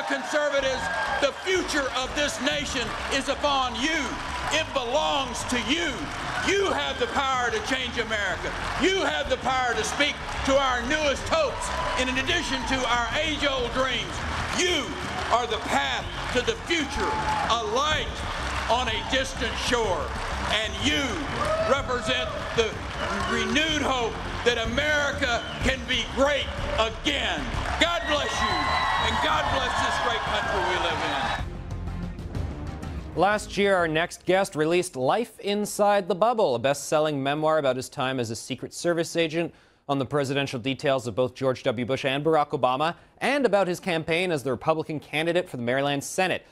conservatives, the future of this nation is upon you. It belongs to you. You have the power to change America. You have the power to speak to our newest hopes, and in addition to our age-old dreams. You are the path to the future, a light on a distant shore. And you represent the renewed hope that America can be great again. God bless you, and God bless this great country we live in. Last year, our next guest released Life Inside the Bubble, a best-selling memoir about his time as a Secret Service agent, on the presidential details of both George W. Bush and Barack Obama, and about his campaign as the Republican candidate for the Maryland Senate.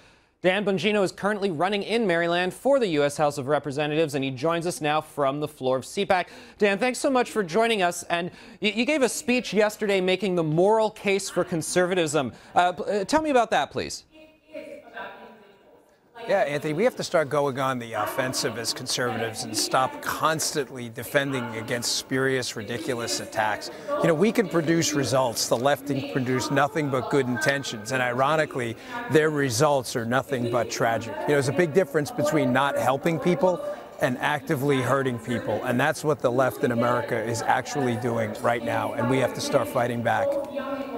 Dan Bongino is currently running in Maryland for the U.S. House of Representatives, and he joins us now from the floor of CPAC. Dan, thanks so much for joining us. And you gave a speech yesterday making the moral case for conservatism. Tell me about that, please. Yeah, Anthony, we have to start going on the offensive as conservatives and stop constantly defending against spurious, ridiculous attacks. You know, we can produce results. The left can produce nothing but good intentions. And ironically, their results are nothing but tragic. You know, there's a big difference between not helping people and actively hurting people. And that's what the left in America is actually doing right now. And we have to start fighting back.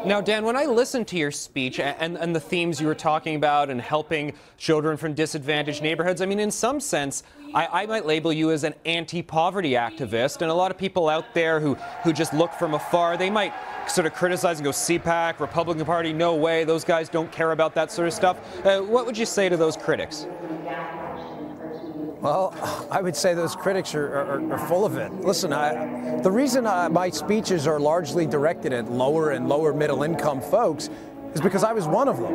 Now, Dan, when I listened to your speech and the themes you were talking about and helping children from disadvantaged neighborhoods, I mean, in some sense, I might label you as an anti-poverty activist. And a lot of people out there who just look from afar, they might sort of criticize and go, CPAC, Republican Party, no way, those guys don't care about that sort of stuff. What would you say to those critics? Well, I would say those critics are full of it. Listen, the reason my speeches are largely directed at lower and lower middle income folks is because I was one of them.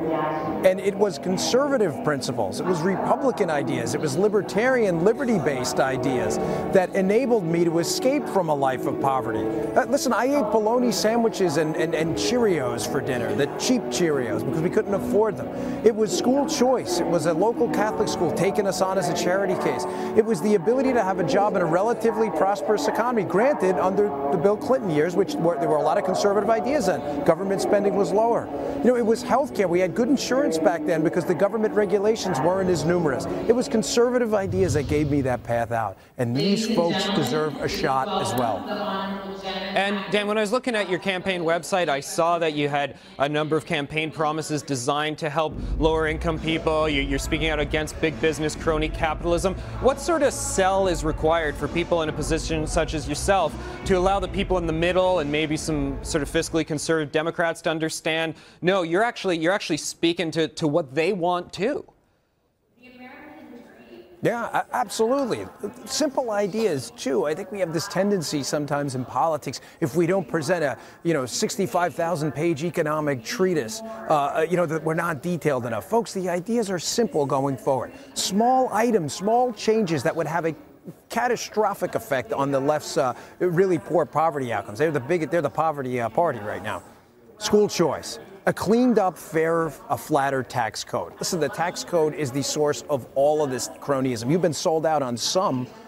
And it was conservative principles, it was Republican ideas, it was libertarian, liberty-based ideas that enabled me to escape from a life of poverty. Listen, I ate bologna sandwiches and Cheerios for dinner, the cheap Cheerios, because we couldn't afford them. It was school choice. It was a local Catholic school taking us on as a charity case. It was the ability to have a job in a relatively prosperous economy, granted under the Bill Clinton years, which there were a lot of conservative ideas then. Government spending was lower. You know, it was healthcare. We had good insurance back then because the government regulations weren't as numerous. It was conservative ideas that gave me that path out. And these folks deserve a shot as well. And Dan, when I was looking at your campaign website, I saw that you had a number of campaign promises designed to help lower income people. You're speaking out against big business crony capitalism. What sort of sell is required for people in a position such as yourself to allow the people in the middle and maybe some sort of fiscally conservative Democrats to understand, no, you're actually speaking to what they want too? Yeah, absolutely. Simple ideas, too. I think we have this tendency sometimes in politics, if we don't present a, 65,000-page economic treatise, that we're not detailed enough. Folks, the ideas are simple going forward. Small items, small changes that would have a catastrophic effect on the left's really poor poverty outcomes. They're the poverty party right now. School choice. A cleaned up, fairer, a flatter tax code. Listen, the tax code is the source of all of this cronyism. You've been sold out on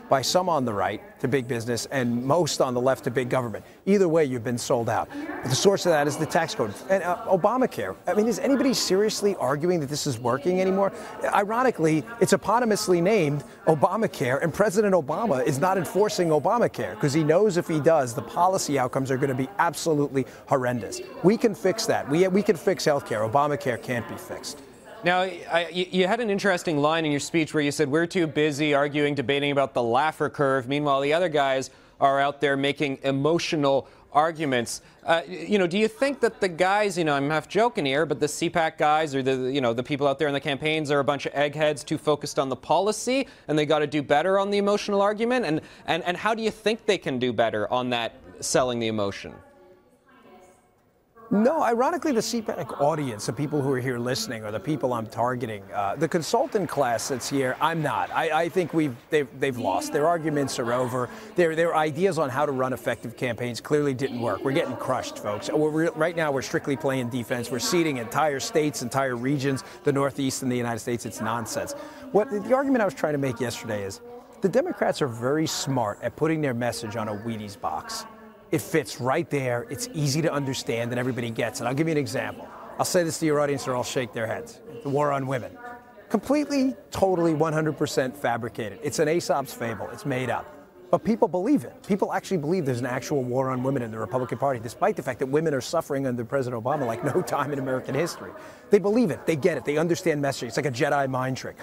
by some on the right to big business and most on the left to big government. Either way, you've been sold out. But the source of that is the tax code. And Obamacare. I mean, is anybody seriously arguing that this is working anymore? Ironically, it's eponymously named Obamacare, and President Obama is not enforcing Obamacare because he knows if he does, the policy outcomes are going to be absolutely horrendous. We can fix that. We can fix health care. Obamacare can't be fixed. Now, you had an interesting line in your speech where you said, we're too busy arguing, debating about the Laffer curve. Meanwhile, the other guys are out there making emotional arguments. Do you think that the guys, I'm half joking here, but the CPAC guys or the people out there in the campaigns are a bunch of eggheads too focused on the policy and they got to do better on the emotional argument? And how do you think they can do better on that selling the emotion? No, ironically, the CPAC audience, the people who are here listening, are the people I'm targeting. The consultant class that's here, I'm not. I think they've lost. Their arguments are over. Their ideas on how to run effective campaigns clearly didn't work. We're getting crushed, folks. Right now, we're strictly playing defense. We're ceding entire states, entire regions, the Northeast in the United States. It's nonsense. The argument I was trying to make yesterday is the Democrats are very smart at putting their message on a Wheaties box. It fits right there. It's easy to understand, and everybody gets it. I'll give you an example. I'll say this to your audience or I'll shake their heads. The war on women. Completely, totally, 100% fabricated. It's an Aesop's fable. It's made up. But people believe it. People actually believe there's an actual war on women in the Republican Party, despite the fact that women are suffering under President Obama like no time in American history. They believe it. They get it. They understand messaging. It's like a Jedi mind trick.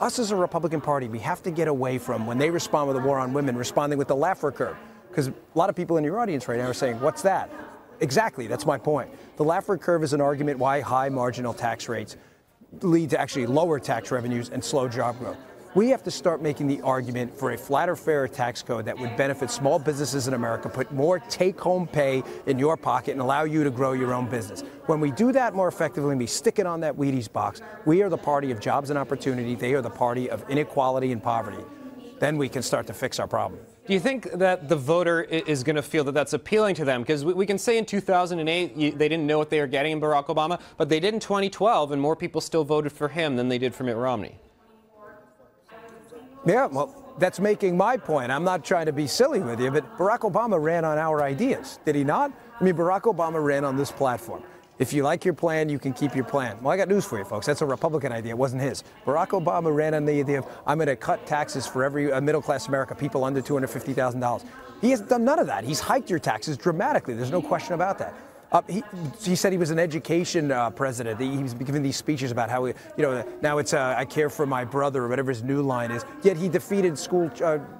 Us as a Republican Party, we have to get away from, when they respond with a war on women, responding with the Laffer curve. Because a lot of people in your audience right now are saying, what's that? Exactly. That's my point. The Laffer curve is an argument why high marginal tax rates lead to actually lower tax revenues and slow job growth. We have to start making the argument for a flatter, fairer tax code that would benefit small businesses in America, put more take-home pay in your pocket, and allow you to grow your own business. When we do that more effectively and we stick it on that Wheaties box, we are the party of jobs and opportunity. They are the party of inequality and poverty. Then we can start to fix our problem. Do you think that the voter is going to feel that that's appealing to them? Because we can say in 2008 they didn't know what they were getting in Barack Obama, but they did in 2012, and more people still voted for him than they did for Mitt Romney. Yeah, well, that's making my point. I'm not trying to be silly with you, but Barack Obama ran on our ideas, did he not? I mean, Barack Obama ran on this platform. If you like your plan, you can keep your plan. Well, I got news for you, folks. That's a Republican idea. It wasn't his. Barack Obama ran on the idea of, I'm going to cut taxes for every middle-class America, people under $250,000. He hasn't done none of that. He's hiked your taxes dramatically. There's no question about that. He said he was an education president. He was giving these speeches about how, now it's I care for my brother or whatever his new line is. Yet he defeated school,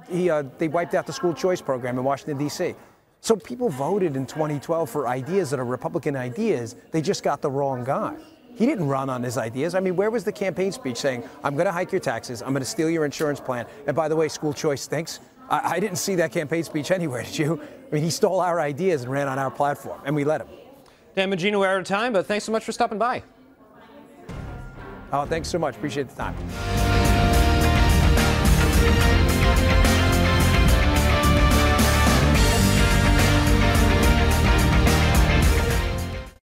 they wiped out the school choice program in Washington, D.C. So people voted in 2012 for ideas that are Republican ideas. They just got the wrong guy. He didn't run on his ideas. I mean, where was the campaign speech saying, I'm going to hike your taxes, I'm going to steal your insurance plan, and by the way, school choice stinks? I didn't see that campaign speech anywhere, did you? I mean, he stole our ideas and ran on our platform, and we let him. Dan Bongino, we're out of time, but thanks so much for stopping by. Oh, thanks so much. Appreciate the time.